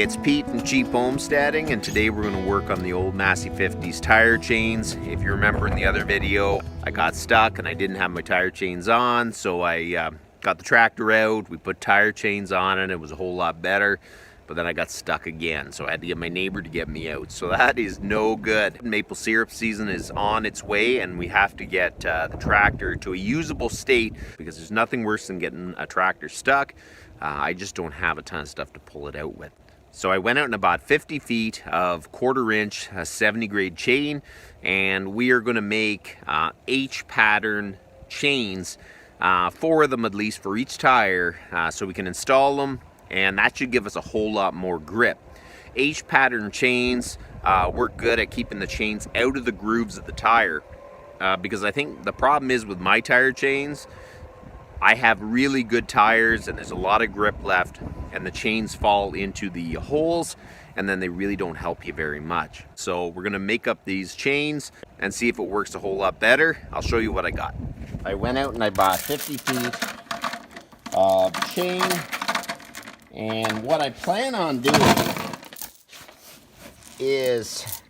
it's Pete from Cheap Homesteading, and today we're going to work on the old Massey 50s tire chains. If you remember in the other video, I got stuck and I didn't have my tire chains on, so I got the tractor out, we put tire chains on and it was a whole lot better, but then I got stuck again, so I had to get my neighbor to get me out. So that is no good. Maple syrup season is on its way, and we have to get the tractor to a usable state, because there's nothing worse than getting a tractor stuck. I just don't have a ton of stuff to pull it out with. So I went out and bought 50 feet of 1/4 inch 70 grade chain, and we are going to make H pattern chains, 4 of them at least for each tire, so we can install them, and that should give us a whole lot more grip. H pattern chains work good at keeping the chains out of the grooves of the tire, because I think the problem is with my tire chains, I have really good tires and there's a lot of grip left, and the chains fall into the holes and then they really don't help you very much. So we're gonna make up these chains and see if it works a whole lot better. I'll show you what I got. I went out and I bought 50 feet of chain, and what I plan on doing is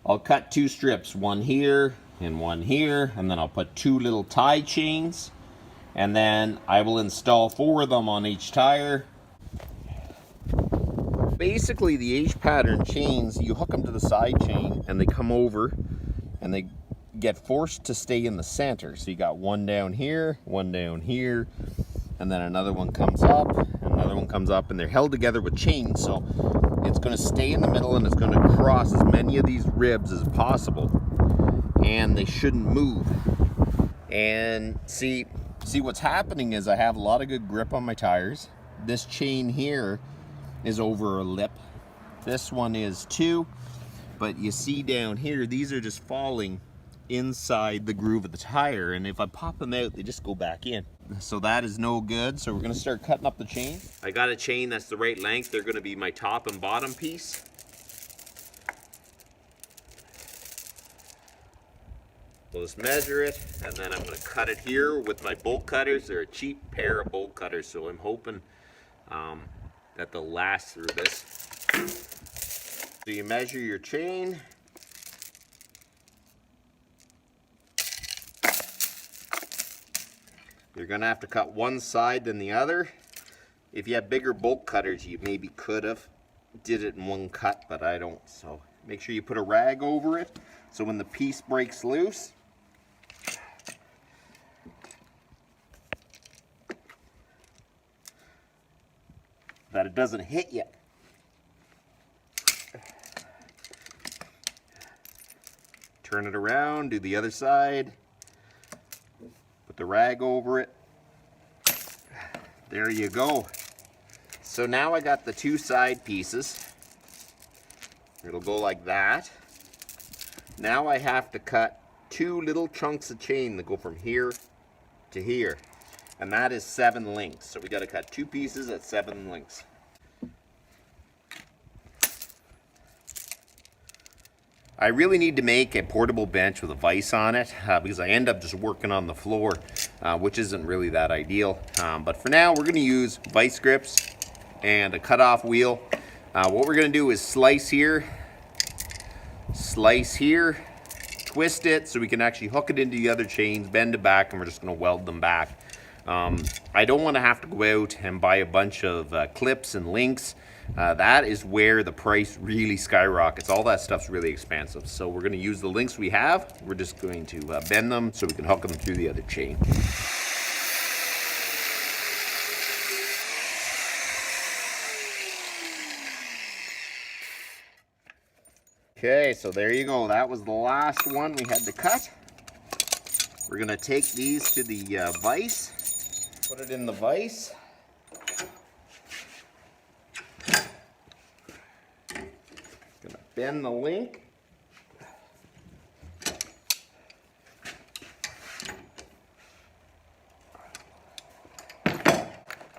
I'll cut 2 strips, one here and one here, and then I'll put 2 little tie chains, and then I will install 4 of them on each tire. Basically, the H pattern chains, you hook them to the side chain and they come over and they get forced to stay in the center. So you got one down here, and then another one comes up, and another one comes up, and they're held together with chains. So it's going to stay in the middle and it's going to cross as many of these ribs as possible, and they shouldn't move. And see what's happening is I have a lot of good grip on my tires. This chain here is over a lip. This one is too, but you see down here, these are just falling inside the groove of the tire, and if I pop them out, they just go back in. So that is no good. So we're gonna start cutting up the chain. I got a chain that's the right length. They're gonna be my top and bottom piece. We'll just measure it, and then I'm going to cut it here with my bolt cutters. They're a cheap pair of bolt cutters, so I'm hoping that they'll last through this. So you measure your chain. You're going to have to cut one side than the other. If you have bigger bolt cutters, you maybe could have did it in one cut, but I don't. So make sure you put a rag over it, so when the piece breaks loose, that it doesn't hit you. Turn it around, do the other side, put the rag over it. There you go. So now I got the 2 side pieces. It'll go like that. Now I have to cut 2 little chunks of chain that go from here to here, and that is 7 links. So we got to cut 2 pieces at 7 links. I really need to make a portable bench with a vise on it, because I end up just working on the floor, which isn't really that ideal. But for now, we're going to use vise grips and a cutoff wheel. What we're going to do is slice here, twist it so we can actually hook it into the other chains, bend it back, and we're just going to weld them back. I don't want to have to go out and buy a bunch of clips and links. That is where the price really skyrockets. All that stuff's really expensive. So we're going to use the links we have. We're just going to bend them so we can hook them through the other chain. Okay, so there you go. That was the last one we had to cut. We're going to take these to the vise, put it in the vise. Gonna bend the link.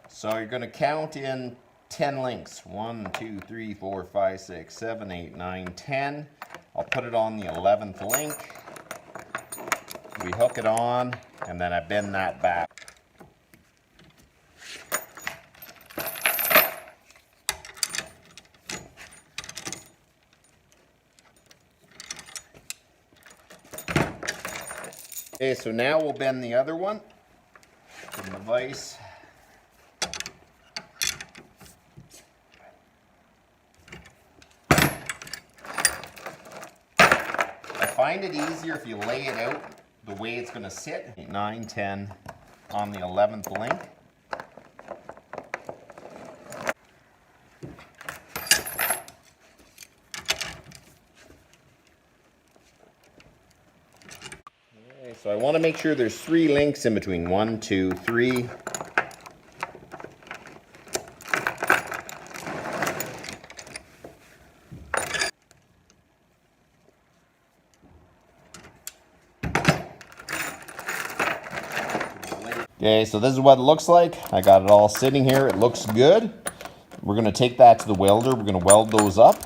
So you're going to count in 10 links. 1, 2, 3, 4, 5, 6, 7, 8, 9, 10. I'll put it on the 11th link. We hook it on, and then I bend that back. Okay, so now we'll bend the other one from the vise. I find it easier if you lay it out the way it's going to sit. 9, 10 on the 11th link. Okay, so I want to make sure there's 3 links in between. 1, 2, 3. Okay, so this is what it looks like. I got it all sitting here. It looks good. We're going to take that to the welder. We're going to weld those up.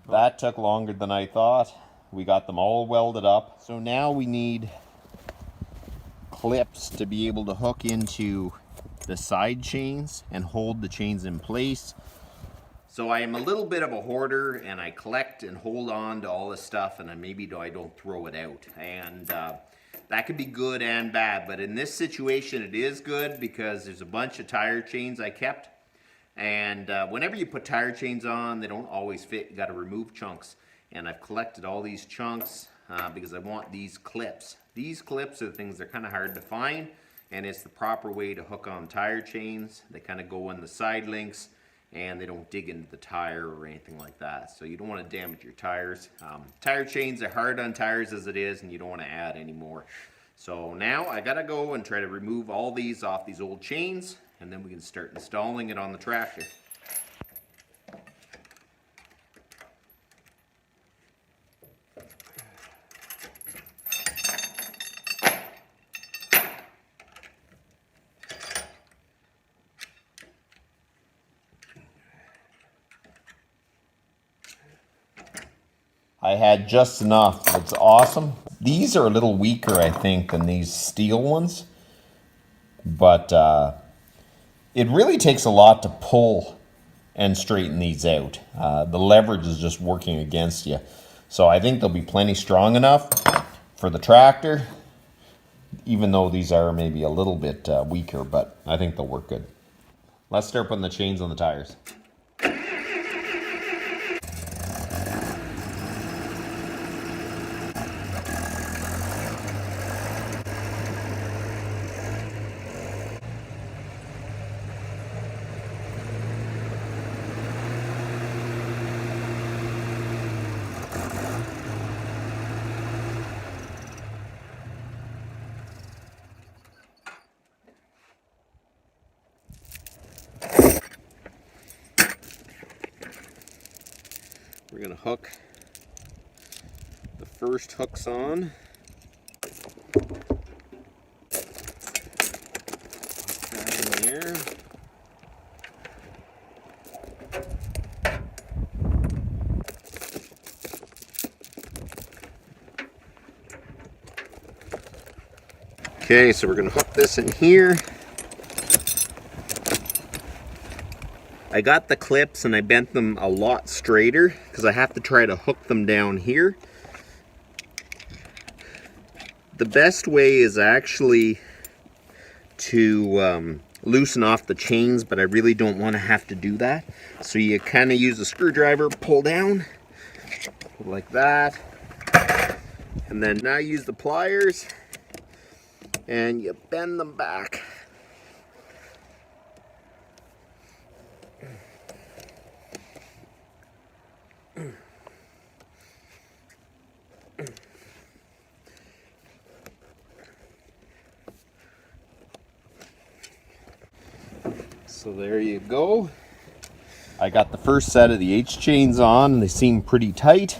That took longer than I thought. We got them all welded up. So now we need clips to be able to hook into the side chains and hold the chains in place. So I am a little bit of a hoarder, and I collect and hold on to all this stuff, and maybe I don't throw it out. And that could be good and bad, but in this situation it is good because there's a bunch of tire chains I kept. And whenever you put tire chains on, they don't always fit. You got to remove chunks. And I've collected all these chunks because I want these clips. These clips are the things that are kind of hard to find, and it's the proper way to hook on tire chains. They kind of go in the side links, and they don't dig into the tire or anything like that. So you don't want to damage your tires. Tire chains are hard on tires as it is, and you don't want to add any more. So now I got to go and try to remove all these off these old chains, and then we can start installing it on the tractor. I had just enough. It's awesome. These are a little weaker, I think, than these steel ones, but it really takes a lot to pull and straighten these out. The leverage is just working against you. So I think they'll be plenty strong enough for the tractor, even though these are maybe a little bit weaker, but I think they'll work good. Let's start putting the chains on the tires. We're going to hook the first hooks on. That in there. Okay, so we're going to hook this in here. I got the clips and I bent them a lot straighter because I have to try to hook them down here. The best way is actually to loosen off the chains, but I really don't want to have to do that. So you kind of use a screwdriver, pull down like that, and then now use the pliers and you bend them back. So there you go. I got the first set of the H chains on and they seem pretty tight.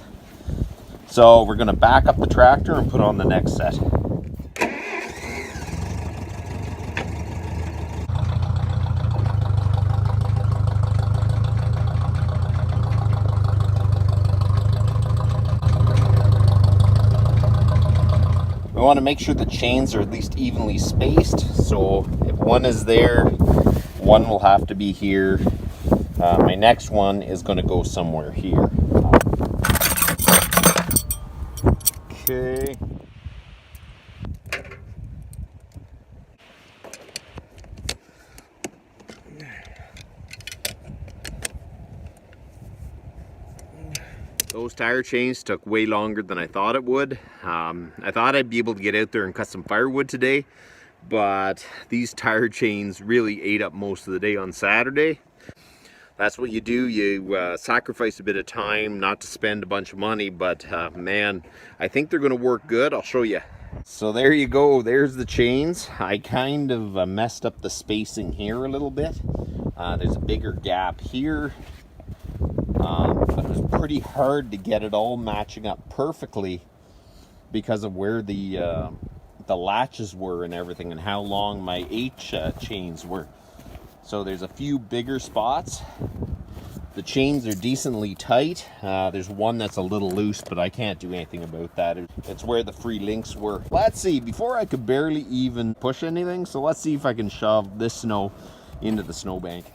So we're gonna back up the tractor and put on the next set. We want to make sure the chains are at least evenly spaced. So if one is there, one will have to be here. My next one is going to go somewhere here. Okay. Those tire chains took way longer than I thought it would. I thought I'd be able to get out there and cut some firewood today, but these tire chains really ate up most of the day on Saturday. That's what you do. You sacrifice a bit of time not to spend a bunch of money, but man, I think they're going to work good. I'll show you. So there you go. There's the chains. I kind of messed up the spacing here a little bit. There's a bigger gap here. But it was pretty hard to get it all matching up perfectly because of where the latches were and everything and how long my H chains were. So there's a few bigger spots. The chains are decently tight. There's one that's a little loose, but I can't do anything about that. It's where the free links were. Let's see, before I could barely even push anything, so let's see if I can shove this snow into the snowbank.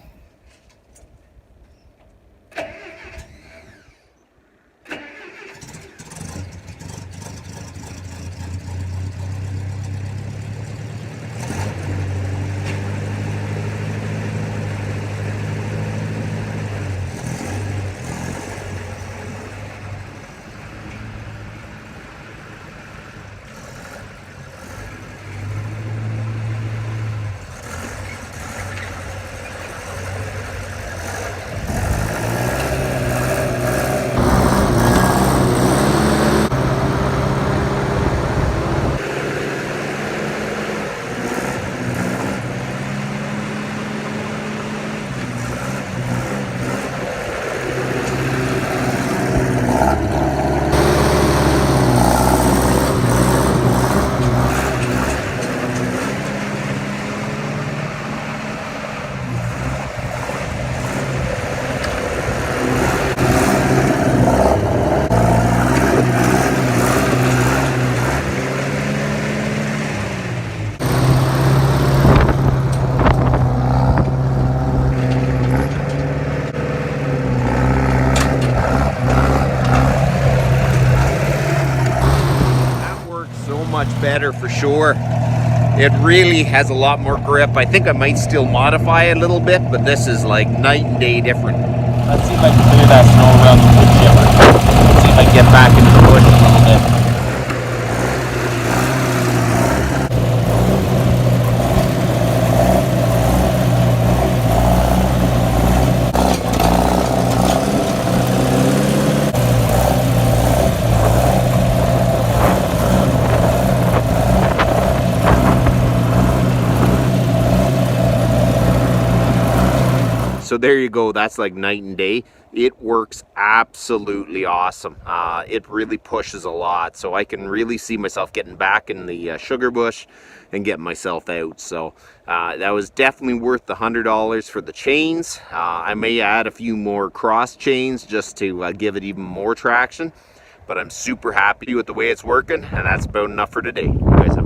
Much better for sure. It really has a lot more grip. I think I might still modify it a little bit, but this is like night and day different. Let's see if I can clear that snow around the wood chipper. Let's see if I can get back into the bush a little bit. So there you go. That's like night and day. It works absolutely awesome. It really pushes a lot. So I can really see myself getting back in the sugar bush and getting myself out. So that was definitely worth the $100 for the chains. I may add a few more cross chains just to give it even more traction. But I'm super happy with the way it's working. And that's about enough for today. You guys have